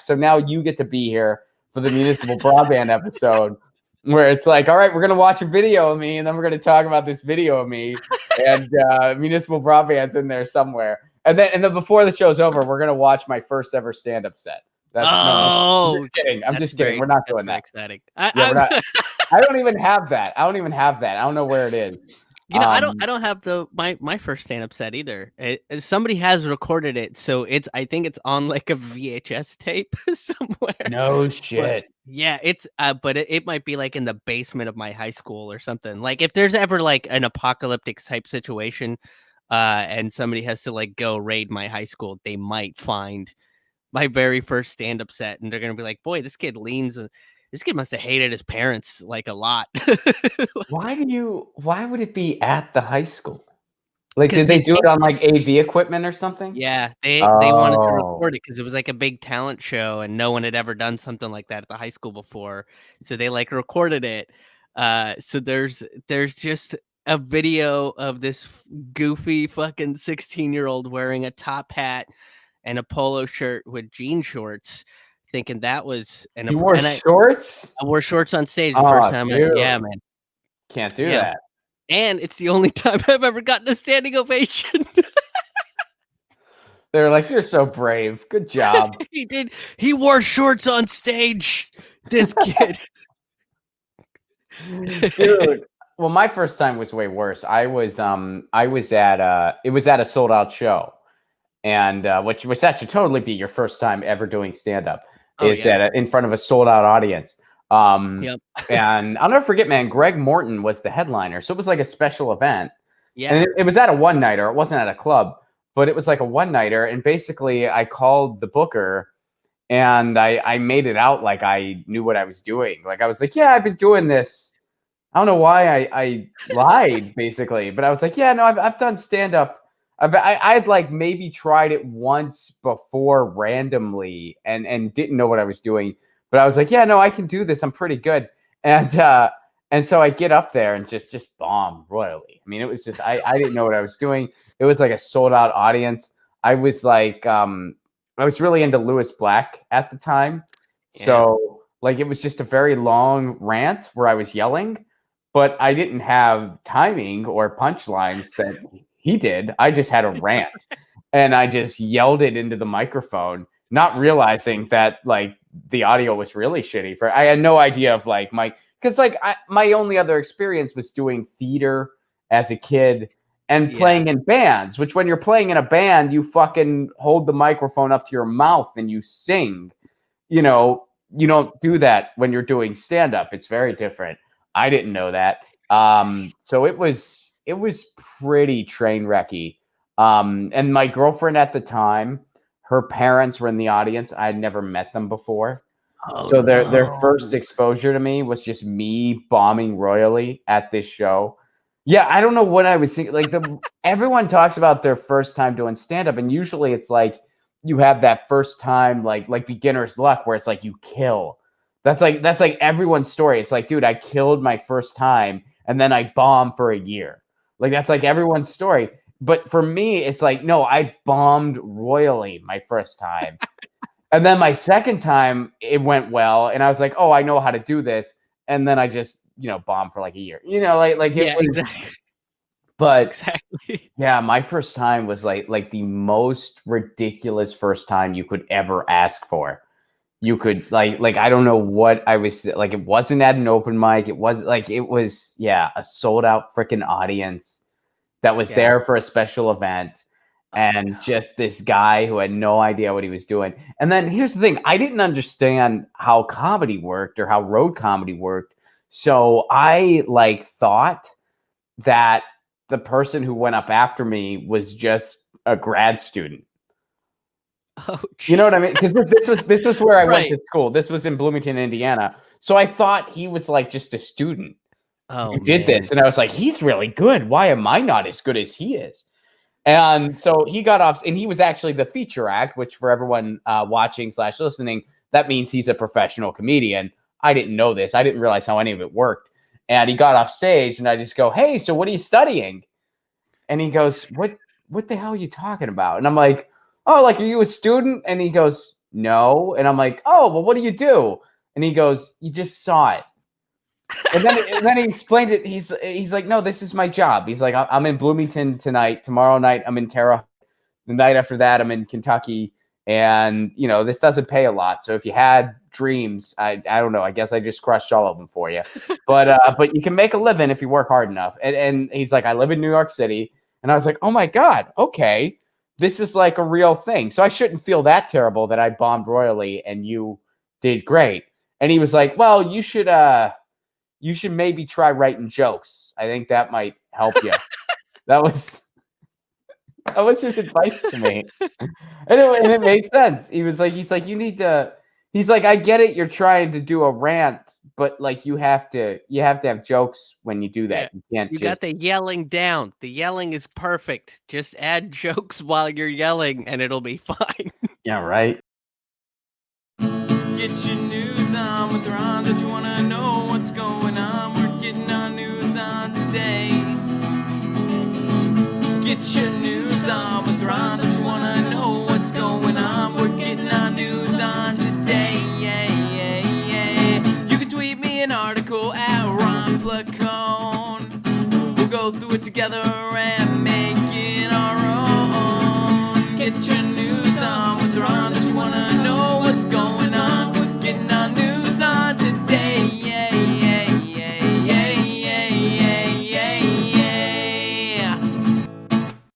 So now you get to be here for the municipal broadband episode where it's like, all right, we're going to watch a video of me and then we're going to talk about this video of me and municipal broadband's in there somewhere. And then before the show's over, we're going to watch my first ever stand-up set. I'm just kidding. I'm just kidding. We're not doing that. Exciting. We're not. I don't even have that. I don't know where it is. I don't have my first stand-up set either. Somebody has recorded it, so I think it's on like a VHS tape somewhere. No shit. But, yeah, it's but it might be like in the basement of my high school or something. Like if there's ever like an apocalyptic type situation, and somebody has to like go raid my high school, they might find my very first stand-up set, and they're gonna be like, "Boy, this kid must have hated his parents like a lot." Why would it be at the high school? Like, did they do it on like AV equipment or something? Yeah, they wanted to record it because it was like a big talent show and no one had ever done something like that at the high school before. So they like recorded it. So there's just a video of this goofy fucking 16-year-old wearing a top hat and a polo shirt with jean shorts, thinking that was You wore shorts? I wore shorts on stage the first time. Yeah, man. Can't do that. And it's the only time I've ever gotten a standing ovation. They're like, "You're so brave. Good job." He did. He wore shorts on stage. This kid. Dude. Well, my first time was way worse. I was at a sold out show. And which that should totally be your first time ever doing stand-up in front of a sold out audience. Yep. And I'll never forget, man, Greg Morton was the headliner. So it was like a special event. Yeah. And it was at a one-nighter. It wasn't at a club, but it was like a one-nighter. And basically I called the booker and I made it out like I knew what I was doing. Like I was like, yeah, I've been doing this. I don't know why I lied, basically. But I was like, yeah, no, I've done stand-up. I'd like maybe tried it once before randomly and didn't know what I was doing. But I was like, yeah, no, I can do this. I'm pretty good. And so I get up there and just bomb royally. I mean, it was just, I didn't know what I was doing. It was like a sold out audience. I was like, I was really into Lewis Black at the time. Yeah. So like, it was just a very long rant where I was yelling, but I didn't have timing or punchlines that he did. I just had a rant and I just yelled it into the microphone, not realizing that like the audio was really shitty. I had no idea of like because like my only other experience was doing theater as a kid and playing in bands, which when you're playing in a band, you fucking hold the microphone up to your mouth and you sing. You know, you don't do that when you're doing stand-up. It's very different. I didn't know that. So it was pretty train wrecky. And my girlfriend at the time, her parents were in the audience. I had never met them before. So their first exposure to me was just me bombing royally at this show. Yeah, I don't know what I was thinking. Like everyone talks about their first time doing stand-up, and usually it's like you have that first time like beginner's luck where it's like you kill. That's like everyone's story. It's like, dude, I killed my first time and then I bombed for a year. Like that's like everyone's story. But for me, it's like, no, I bombed royally my first time. And then my second time, it went well. And I was like, oh, I know how to do this. And then I just, bombed for like a year. Exactly. But exactly. Yeah, my first time was like the most ridiculous first time you could ever ask for. You could like I don't know what I was like. It wasn't at an open mic. It was a sold out freaking audience that was there for a special event. And just this guy who had no idea what he was doing. And then here's the thing. I didn't understand how comedy worked or how road comedy worked. So I thought that the person who went up after me was just a grad student. Oh, you know what I mean? Because this was where I went to school. This was in Bloomington, Indiana. So I thought he was like just a student who did this. And I was like, he's really good. Why am I not as good as he is? And so he got off, and he was actually the feature act, which for everyone watching / listening, that means he's a professional comedian. I didn't know this. I didn't realize how any of it worked. And he got off stage, and I just go, hey, so what are you studying? And he goes, what the hell are you talking about? And I'm like, oh, like, are you a student? And he goes, no. And I'm like, oh, well, what do you do? And he goes, you just saw it. And then he explained it. He's like, no, this is my job. He's like, I'm in Bloomington tonight. Tomorrow night, I'm in Terre Haute. The night after that, I'm in Kentucky. And, you know, this doesn't pay a lot. So if you had dreams, I don't know. I guess I just crushed all of them for you. But you can make a living if you work hard enough. And he's like, I live in New York City. And I was like, oh, my God. Okay. This is like a real thing. So I shouldn't feel that terrible that I bombed royally and you did great. And he was like, well, you should maybe try writing jokes. I think that might help you. That was his advice to me. And it made sense. He's like, you need to, he's like, I get it. You're trying to do a rant, but like, you have to have jokes when you do that. Yeah. You got the yelling down. The yelling is perfect. Just add jokes while you're yelling and it'll be fine. Yeah, right. Get your news on with Ron. Don't you want to know what's going on? We're getting our news on today. Get your news on with Ron. Don't you want to know what's going on? We're getting our news on today. Yeah, yeah, yeah. You can tweet me an article at Ron Placone. We'll go through it together and